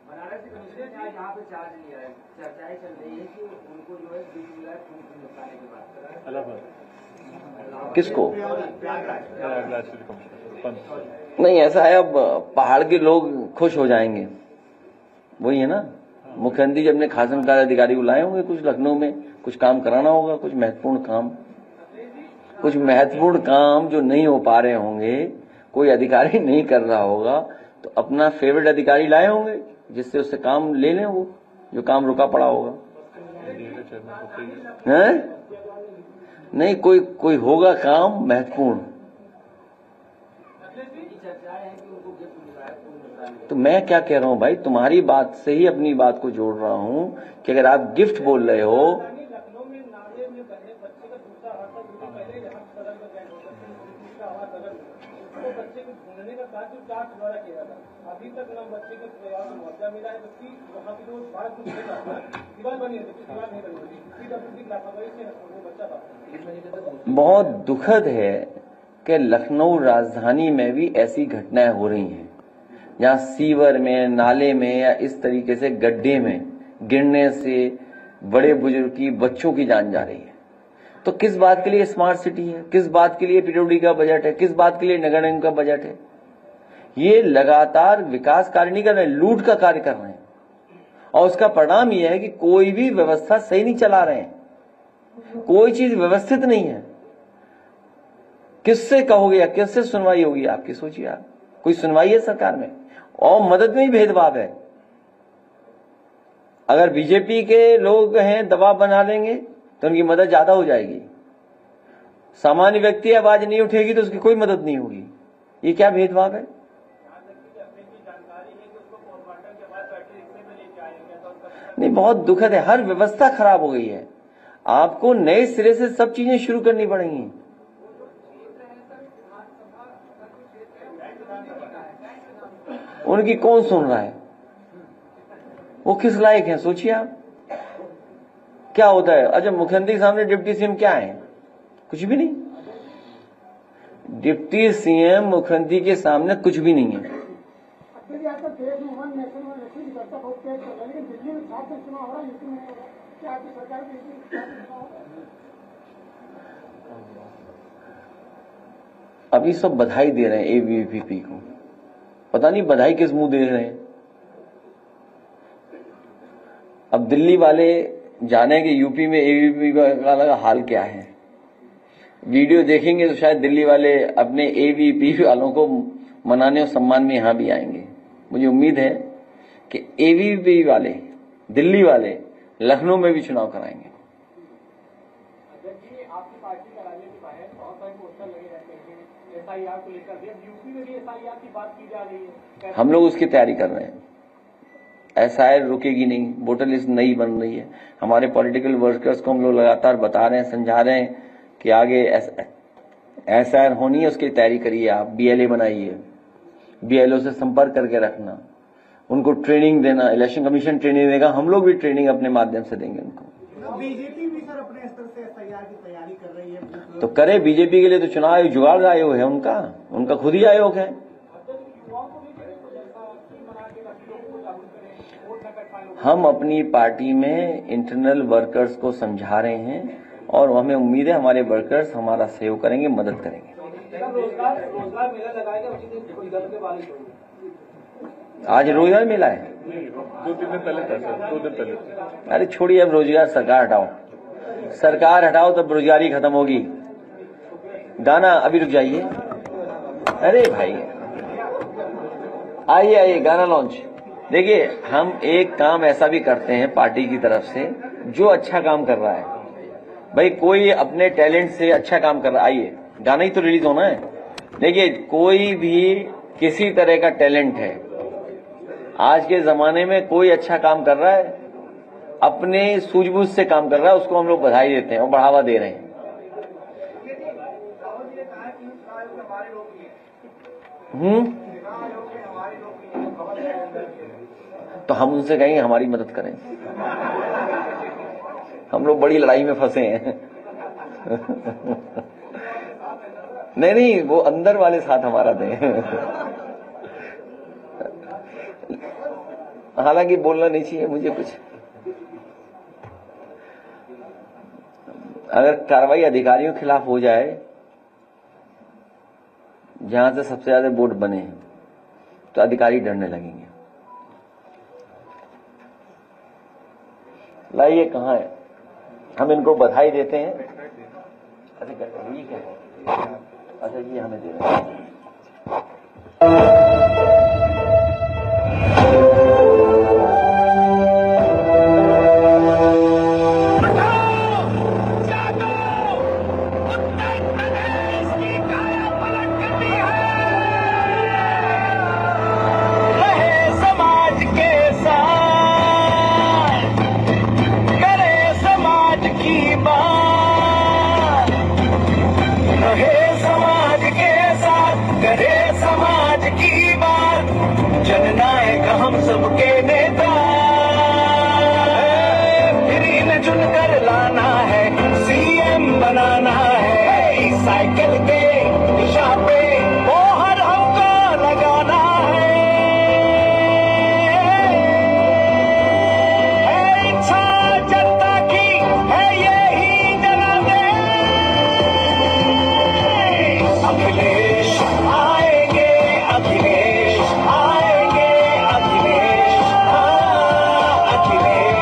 बनारस यहाँ पे चार्ज लिया है, चर्चाएं चल रही है कि उनको जो है 20 लाख निपटाने के बाद। किसको? नहीं, ऐसा है, अब पहाड़ के लोग खुश हो जाएंगे, वही है ना। मुख्यमंत्री जी अपने खासन कार्य अधिकारी बुलाए होंगे, कुछ लखनऊ में कुछ काम कराना होगा, कुछ महत्वपूर्ण काम जो नहीं हो पा रहे होंगे, कोई अधिकारी नहीं कर रहा होगा, तो अपना फेवरेट अधिकारी लाए होंगे जिससे उससे काम ले लें, वो जो काम रुका पड़ा होगा। हैं? नहीं, कोई होगा काम महत्वपूर्ण, तो मैं क्या कह रहा हूं भाई, तुम्हारी बात से ही अपनी बात को जोड़ रहा हूं कि अगर आप गिफ्ट बोल रहे हो, वो बच्चे को ढूंढने का कार्य जांच द्वारा किया था। अभी तक न बच्चे के परिवार को मुआवजा मिला है, जबकि वहाँ की जो भारत को दीवार बनी है, जबकि दीवार नहीं बनी होती, पीडब्ल्यूडी लापरवाही से वो बच्चा था। बहुत दुखद है कि लखनऊ राजधानी में भी ऐसी घटनाएं हो रही हैं, जहां सीवर में, नाले में या इस तरीके से गड्ढे में गिरने से बड़े बुजुर्ग की, बच्चों की जान जा रही है। तो किस बात के लिए स्मार्ट सिटी है, किस बात के लिए पीडब्ल्यूडी का बजट है, किस बात के लिए नगर निगम का बजट है? ये लगातार विकास कार्य नहीं कर रहे, लूट का कार्य कर रहे हैं। और उसका परिणाम यह है कि कोई भी व्यवस्था सही नहीं चला रहे हैं, कोई चीज व्यवस्थित नहीं है। किससे कहोगे या किससे सुनवाई होगी आपकी? सोचिए आप, कोई सुनवाई है सरकार में? और मदद में ही भेदभाव है। अगर बीजेपी के लोग हैं, दबाव बना लेंगे तो उनकी मदद ज्यादा हो जाएगी। सामान्य व्यक्ति आवाज नहीं उठेगी तो उसकी कोई मदद नहीं होगी। ये क्या भेदभाव है? नहीं, बहुत दुखद है। हर व्यवस्था खराब हो गई है। आपको नए सिरे से सब चीजें शुरू करनी पड़ेंगी। उनकी कौन सुन रहा है? वो किस लायक हैं? सोचिए आप, क्या होता है? अच्छा, मुख्यमंत्री के सामने डिप्टी सीएम क्या है? कुछ भी नहीं। डिप्टी सीएम मुख्यमंत्री के सामने कुछ भी नहीं है। अभी सब बधाई दे रहे हैं एबीवीपी को, पता नहीं बधाई किस मुंह दे रहे हैं। अब दिल्ली वाले जाने कि यूपी में एबीवीपी का अलग हाल क्या है। वीडियो देखेंगे तो शायद दिल्ली वाले अपने एबीवीपी वालों को मनाने और सम्मान में यहां भी आएंगे। मुझे उम्मीद है कि एबीवीपी वाले, दिल्ली वाले लखनऊ में भी चुनाव कराएंगे। आपकी पार्टी का राज्य के बाहर बहुत सारे पोस्टर लगे रहते हैं एसआईआर को लेकर, यूपी में भी एसआईआर की बात की जा रही है। हम लोग उसकी तैयारी कर रहे हैं। एसआईआर रुकेगी नहीं, वोटर लिस्ट नई बन रही है। हमारे पॉलिटिकल वर्कर्स को हम लोग लगातार बता रहे हैं, समझा रहे हैं कि आगे एसआईआर होनी है, उसकी तैयारी करिए। आप बीएलए बनाइए, बीएलओ से संपर्क करके रखना, उनको ट्रेनिंग देना। इलेक्शन कमीशन ट्रेनिंग देगा, हम लोग भी ट्रेनिंग अपने माध्यम से देंगे उनको। बीजेपी भी सर अपने स्तर से एसआईआर की तैयारी कर रही है। तो करे, बीजेपी के लिए तो चुनाव आयोग जुगाड़ आयोग है, उनका खुद ही आयोग है। हम अपनी पार्टी में इंटरनल वर्कर्स को समझा रहे हैं और हमें उम्मीद है हमारे वर्कर्स हमारा सहयोग करेंगे, मदद करेंगे। रोजगार मेला लगाएगा उसी दिन के बारे में। आज रोजगार मेला है, 2-3 दिन पहले था सर, 2 दिन पहले। अरे छोड़िए, अब रोजगार सरकार हटाओ, सरकार हटाओ तब रोजगारी खत्म होगी। गाना अभी रुक जाइए। अरे भाई आइए गाना लॉन्च। देखिए, हम एक काम ऐसा भी करते हैं पार्टी की तरफ से जो अच्छा काम कर रहा है। भाई कोई अपने टैलेंट से अच्छा काम कर रहा है, आइए, गाना ही तो रिलीज होना है। देखिए, कोई भी किसी तरह का टैलेंट है, आज के जमाने में कोई अच्छा काम कर रहा है, अपने सूझबूझ से काम कर रहा है, उसको हम लोग बधाई देते हैं और बढ़ावा दे रहे हैं। तो हम उनसे कहेंगे हमारी मदद करें। हम लोग बड़ी लड़ाई में फंसे हैं। नहीं, वो अंदर वाले साथ हमारा दें। हालांकि बोलना नहीं चाहिए मुझे कुछ। अगर कार्रवाई अधिकारियों के खिलाफ हो जाए, जहां से सबसे ज्यादा वोट बने, तो अधिकारी डरने लगेंगे। लाइए, कहाँ है? हम इनको बधाई देते हैं। अच्छा, ये क्या है? अच्छा, ये हमें दे रहे हैं। समाज के साथ करे हम सबके नेता, फिर इन्हें चुनकर लाना है, सीएम बनाना है, साइकिल के दिशा पे मोहर हमको लगाना है इच्छा जनता की है यही जनाबे, अखिलेश आएंगे, अखिलेश आएंगे, अखिलेश, हाँ अखिलेश।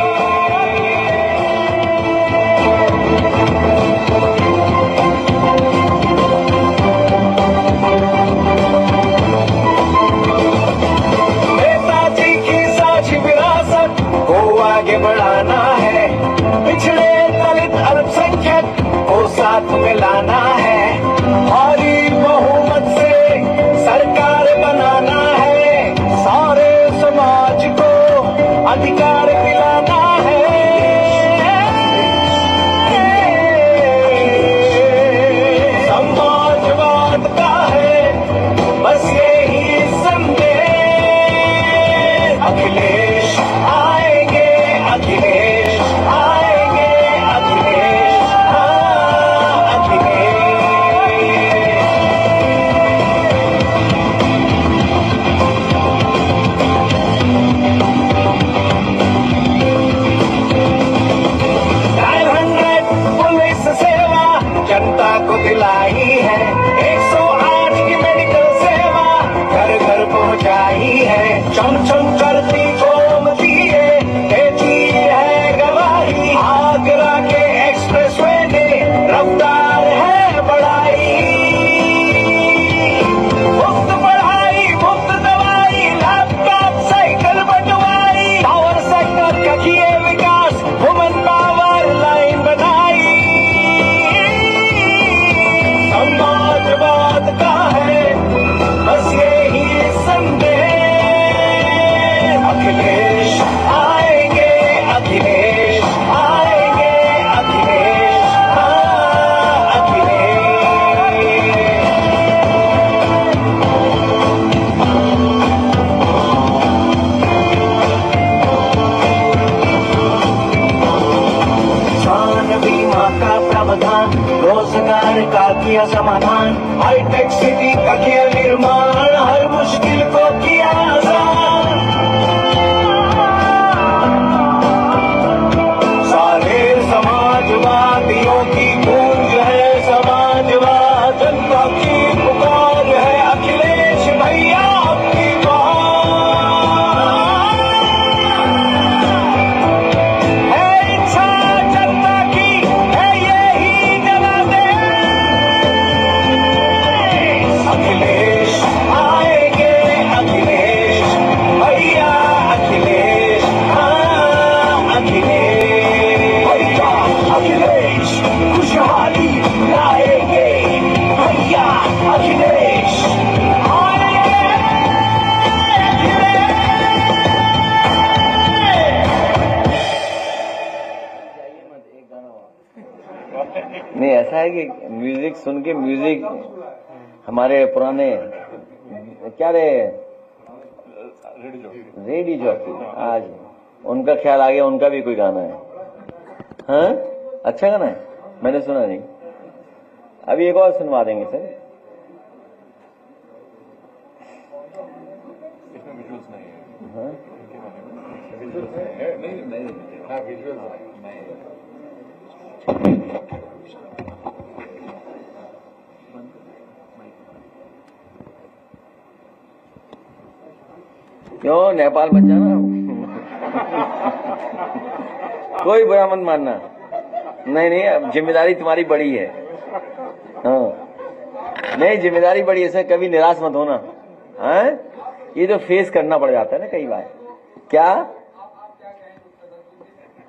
नेताजी की साझी विरासत को आगे बढ़ाना है, पिछड़े दलित अल्पसंख्यक को साथ में लाना है, भारी बहुमत से सरकार बनाना है, सारे समाज को अधिकार दिलाना है, समाजवाद का है बस यही संदेश, अखिलेश आएंगे, अखिलेश आएंगे, अखिलेश, हाँ अखिलेश। पुलिस सेवा जनता को दिलाई है, 108 की मेडिकल सेवा घर घर पहुंचाई है, चम चम करती गोमती है, देती है गवाही, आगरा के एक्सप्रेसवे ने रफ्तार है बढ़ाई, मुफ्त पढ़ाई, मुफ्त दवाई, लैपटॉप साइकिल बंटवाई, पावर सेक्टर का किए विकास, वुमेन पावर लाइन बनाई, समाजवाद का है बस यही संदेश, अखिलेश आएंगे, अखिलेश आएंगे, अखिलेश, हाँ अखिलेश। किसान बीमा का प्रावधान, रोजगार का किया समाधान, हाईटेक सिटी का किया निर्माण, हर मुश्किल को किया आसान, सारे समाजवादियों की गूंज है समाजवाद, जनता की पुकार है, अखिलेश भैया आपकी है इच्छा जनता की है यही जनाबे, अखिलेश आएंगे, अखिलेश भैया, अखिलेश, हाँ अखिलेश भैया, अखिलेश खुशहाली लाएंगे, भैया अखिलेश आएंगे, नहीं, ऐसा है कि म्यूजिक सुन के, म्यूजिक हमारे पुराने क्या रहे रेडी जॉकी, आज उनका ख्याल आ गया, उनका भी कोई गाना है, हाँ अच्छा गाना है, मैंने सुना नहीं, अभी एक और सुनवा देंगे सर। इसमें विजुअल्स नहीं है, हाँ विजुअल्स है नहीं, हाँ विजुअल्स नहीं। क्यों नेपाल मत जाना कोई बुरा मत मानना, नहीं नहीं, अब जिम्मेदारी तुम्हारी बड़ी है, हाँ नहीं जिम्मेदारी बड़ी है सर, कभी निराश मत होना, हाँ ये तो फेस करना पड़ जाता है ना कई बार, क्या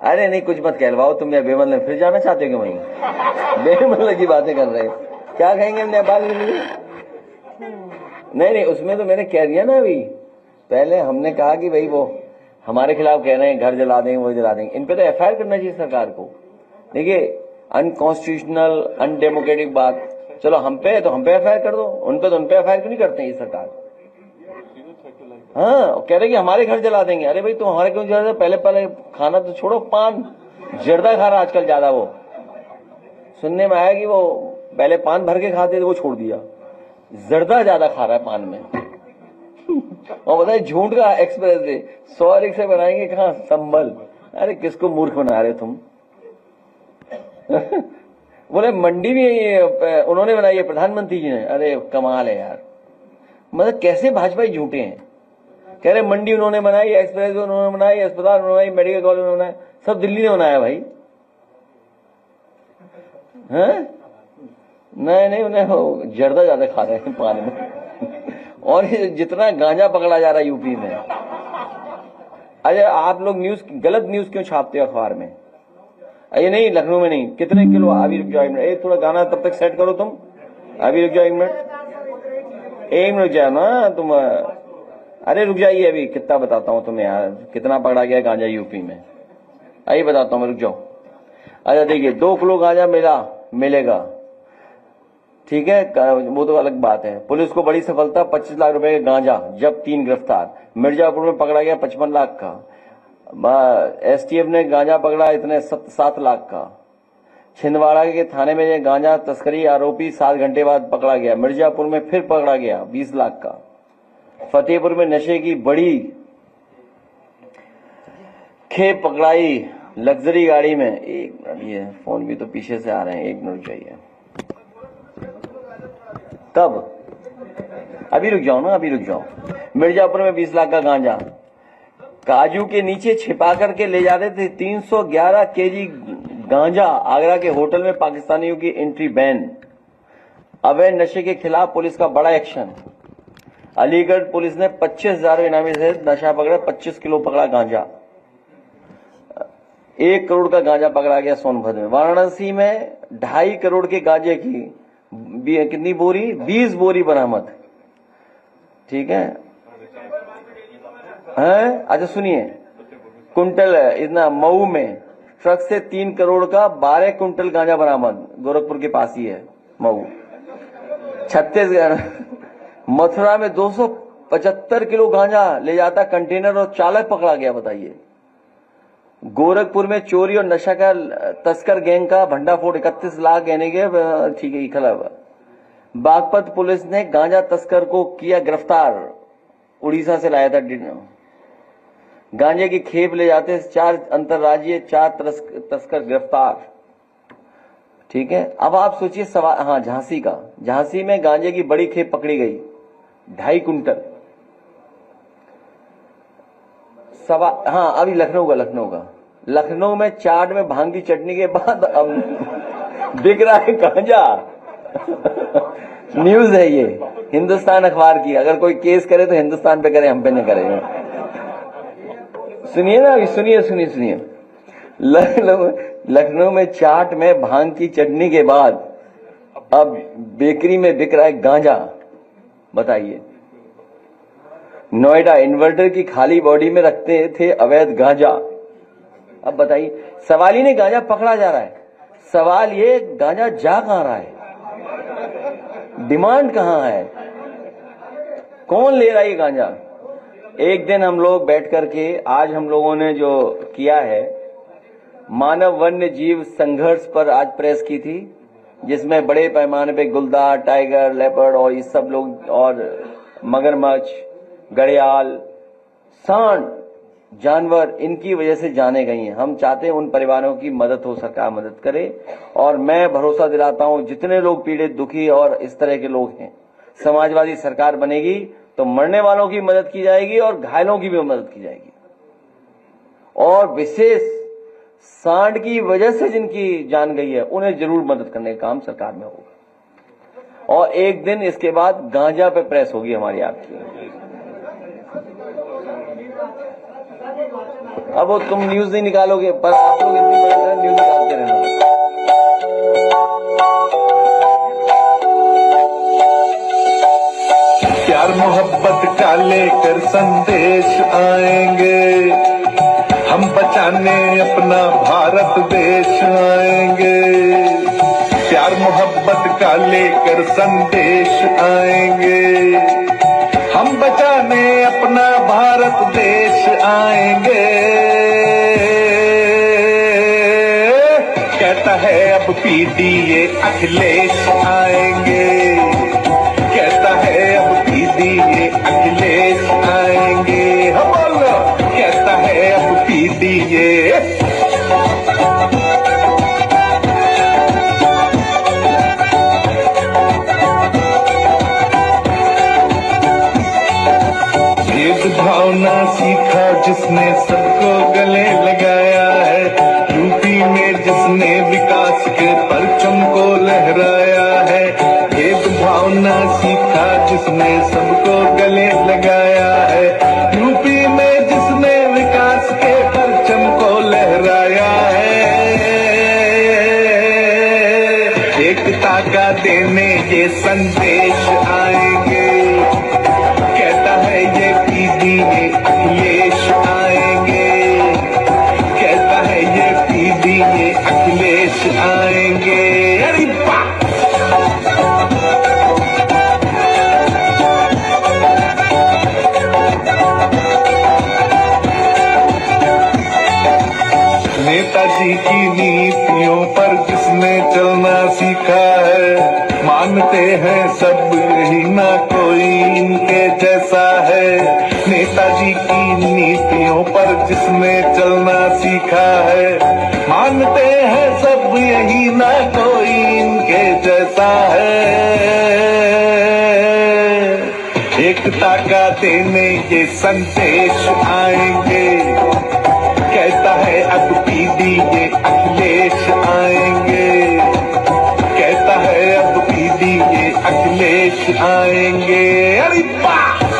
अरे नहीं कुछ मत कहलवाओ तुम, या बेमतलब फिर जाना चाहते हो कि वहीं बेमतलब की बातें कर रहे हो, क्या कहेंगे नेपाल के लिए, नहीं उसमें तो मैंने कह दिया ना, अभी पहले हमने कहा कि भाई वो हमारे खिलाफ कह रहे हैं घर जला देंगे वो जला देंगे, इन पे तो एफआईआर करना चाहिए सरकार को। देखिए अनकॉन्स्टिट्यूशनल अनडेमोक्रेटिक बात, चलो हम पे तो हम पे एफआईआर कर दो, उन पे तो उन पे एफआईआर क्यों नहीं करते हैं ये सरकार। हाँ, कह रहे कि हमारे घर जला देंगे। अरे भाई तुम हमारे क्यों जला दे, पहले खाना तो छोड़ो, पान जर्दा खा रहा आजकल ज्यादा। वो सुनने में आया कि वो पहले पान भर के खाते थे, वो छोड़ दिया, जर्दा ज्यादा खा रहा है पान में। और बताए झूठ का एक्सप्रेस दे 100 रिक्शे बनाएंगे कहाँ, संभल। अरे किसको मूर्ख बना रहे हो तुम। बोले मंडी भी ये उन्होंने बनाई है, प्रधानमंत्री जी ने। अरे कमाल है यार, मतलब कैसे भाजपा झूठे हैं। कह रहे मंडी उन्होंने बनाई, एक्सप्रेस उन्होंने बनाई, अस्पताल उन्होंने बनाई, मेडिकल कॉलेज उन्होंने बनाया, सब दिल्ली ने बनाया भाई। हैं? नहीं, उन्हें जर्दा ज्यादा खा रहे हैं पान में। और जितना गांजा पकड़ा जा रहा है यूपी में। अरे आप लोग गलत न्यूज क्यों छापते हो अखबार में? ये नहीं, लखनऊ में नहीं, कितने किलो, अभी रुक जाओ एक मिनट, थोड़ा गाना तब तक सेट करो तुम, अभी रुक जाओ एक मिनट रुक जाओ ना तुम। अरे रुक जाइए, अभी कितना बताता हूँ तुम्हें यार, कितना पकड़ा गया गांजा यूपी में, अभी बताता हूँ मैं, रुक जाओ। अच्छा देखिए, 2 किलो गांजा मिलेगा, ठीक है, वो तो अलग बात है। पुलिस को बड़ी सफलता, 25 लाख रुपए का गांजा जब 3 गिरफ्तार। मिर्जापुर में पकड़ा गया 55 लाख का। एसटीएफ ने गांजा पकड़ा इतने 7 लाख का। छिंदवाड़ा के थाने में ये गांजा तस्करी आरोपी 7 घंटे बाद पकड़ा गया। मिर्जापुर में फिर पकड़ा गया 20 लाख का। फतेहपुर में नशे की बड़ी खेप पकड़ाई लग्जरी गाड़ी में। एक मिनट, ये फोन भी तो पीछे से आ रहे हैं, एक मिनट चाहिए। तब अभी रुक जाओ ना, अभी रुक जाओ। मिर्जापुर में 20 लाख का गांजा काजू के नीचे छिपा करके ले जा रहे थे। 311 केजी गांजा। आगरा के होटल में पाकिस्तानियों की एंट्री बैन। अवैध नशे के खिलाफ पुलिस का बड़ा एक्शन। अलीगढ़ पुलिस ने 25,000 इनामी से नशा पकड़ा, 25 किलो पकड़ा गांजा। 1 करोड़ का गांजा पकड़ा गया सोनभद्र में। वाराणसी में 2.5 करोड़ के गांजे की कितनी बोरी, 20 बोरी बरामद, ठीक है। अच्छा सुनिए, कुंटल इतना मऊ में ट्रक से 3 करोड़ का 12 कुंटल गांजा बरामद, गोरखपुर के पास ही है मऊ। छत्तीसगढ़ मथुरा में 275 किलो गांजा ले जाता कंटेनर और चालक पकड़ा गया, बताइए। गोरखपुर में चोरी और नशा का तस्कर गैंग का भंडाफोड़, 31 लाख यानी के, ठीक है, खिलाफ। बागपत पुलिस ने गांजा तस्कर को किया गिरफ्तार, उड़ीसा से लाया था। गांजे की खेप ले जाते 4 अंतर्राज्यीय 4 तस्कर गिरफ्तार, ठीक है। अब आप सोचिए सवाल, हाँ झांसी में गांजे की बड़ी खेप पकड़ी गई 2.5 कुंटल। हाँ अभी लखनऊ में चाट में भांग की चटनी के बाद अब बिक रहा है गांजा। न्यूज है ये, हिंदुस्तान अखबार की। अगर कोई केस करे तो हिंदुस्तान पे करे, हम पे नहीं करेंगे। सुनिए ना, अभी सुनिए। लखनऊ में चाट में भांग की चटनी के बाद अब बेकरी में बिक रहा है गांजा, बताइए। नोएडा इन्वर्टर की खाली बॉडी में रखते थे अवैध गांजा। अब बताइए, सवाल ही नहीं गांजा पकड़ा जा रहा है, सवाल ये गांजा जा कहां रहा है, डिमांड कहां है, कौन ले रहा है ये गांजा। एक दिन हम लोग बैठ करके, आज हम लोगों ने जो किया है, मानव वन्य जीव संघर्ष पर आज प्रेस की थी, जिसमें बड़े पैमाने पे गुलदार, टाइगर, लेपर्ड और ये सब लोग, और मगरमच्छ, घड़ियाल, सांड, जानवर इनकी वजह से जाने गई हैं। हम चाहते हैं उन परिवारों की मदद हो, सरकार मदद करे। और मैं भरोसा दिलाता हूं, जितने लोग पीड़ित, दुखी और इस तरह के लोग हैं, समाजवादी सरकार बनेगी तो मरने वालों की मदद की जाएगी और घायलों की भी मदद की जाएगी। और विशेष सांड की वजह से जिनकी जान गई है, उन्हें जरूर मदद करने का काम सरकार में होगा। और एक दिन इसके बाद गांजा पे प्रेस होगी हमारी, आपकी। अब वो तुम न्यूज नहीं निकालोगे, पर आप लोग इतनी बड़ी न्यूज निकालते रहना। प्यार मोहब्बत का लेकर संदेश आएंगे, हम बचाने अपना भारत देश आएंगे। प्यार मोहब्बत का लेकर संदेश आएंगे, हम बचाने अपना आएंगे। कहता है अब पीडीए अखिलेश आएंगे। कहता है अब पीडीए अखिलेश आएंगे। हाँ बोलो, कहता है अब पीडीए। भावना सीखा जिसने सबको गले लगाया है। यूपी में जिसने विकास के परचम को लहराया है। भेद भावना सीखा जिसने सबको गले लगाया है। यूपी में जिसने विकास के परचम को लहराया है। एकता का देने ये संदेश आएंगे। कहता है ये पीडीए अखिलेश आएंगे। कहता है ये पीडीए अखिलेश आएंगे। अरे वाह! नेताजी की नीतियों पर जिसने चलना सीखा है। मानते हैं सब यही ना कोई इनके जैसा है। नेताजी की नीतियों पर जिसने चलना सीखा है। मानते हैं सब यही ना कोई इनके जैसा है। एकता का देने ये संदेश आएंगे। कहता है अब पीडीए अखिलेश आएंगे। कहता है अब पीडीए अखिलेश आएंगे। अरे वाह!